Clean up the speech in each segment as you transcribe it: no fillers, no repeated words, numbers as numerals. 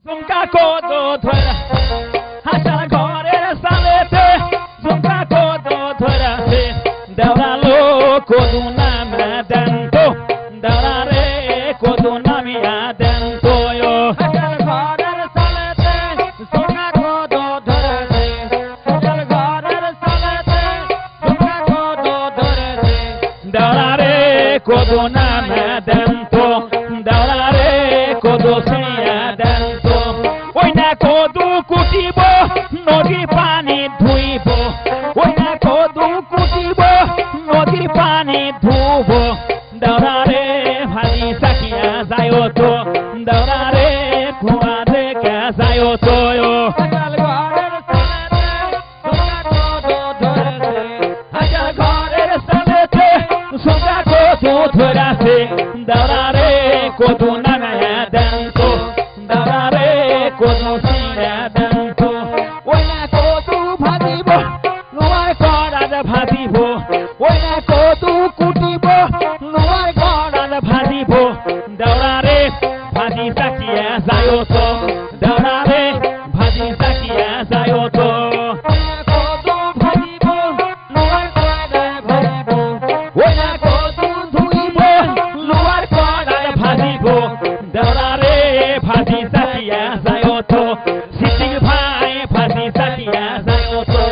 Zunga kodo thora, hachara ghore salete. Zunga kodo thora se, daura lo kodo nama danto, daura re kodo nami adanto yo. Hachara ghore salete, zunga kodo thora se, hachara ghore salete, zunga kodo thora se, daura re kodo nama danto, daura re kodo se adanto. Kodu kutibo nodi pani dhuibo oina kodu kutibo nodi pani dhubo daura re bhaji sakia jayo to daura re khua de ka jayo to yo ajal gharer salete sunga kodu dhore se ajal gharer salete sunga kodu dhora se daura re kodu nana danto daura re kodu ভাজিবো ওইনা কদু কুটিবো নোয়ার গড়াল ভাজিবো দাওরারে ভাজি সাকিয়া যায়ো তো দাওরারে ভাজি সাকিয়া যায়ো তো কদু ভাজিবো নোয়ার গড়াল ভাজিবো ওইনা কদু ধুইবো নোয়ার গড়াল ভাজিবো দাওরারে ভাজি সাকিয়া যায়ো তো সিটিং ভাই ভাজি সাকিয়া যায়ো তো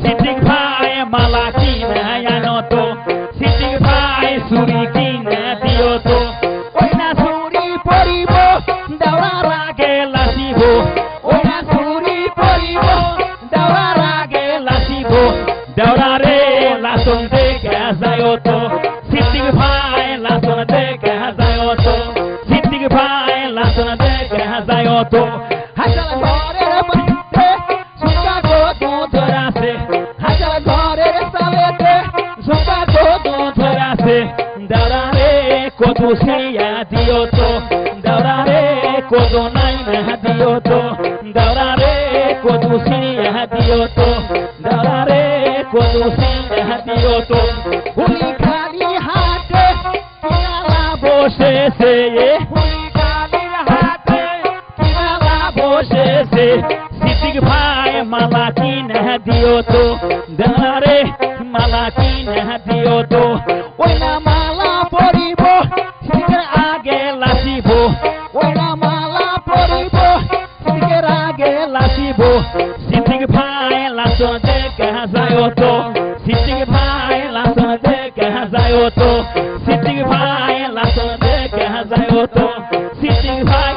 Sitting by Malakina Yanoto, sitting by Surikina Dioto, Oina Suri Poribo, Daurage Lasibo, Oina Suri Poribo, Daurage Lasibo, Daurare Lason de Gazayoto, sitting by Lason de Gazayoto, sitting by Lason de Gazayoto, Daurare kodu siya dioto, daurare kodu naina dioto, daurare kodu siya dioto, daurare kodu siya dioto. Huli khali hate kinala bose se, huli khali hate kinala bose se, sitig bhai malakina dioto, daurare malakina dioto. Oina mala poribo, sigar age lasibo. Oina mala poribo, sigar age lasibo. Sitting bhai lason de gazayoto, sitting bhai lason de gazayoto, sitting bhai lason de gazayoto, sitting bhai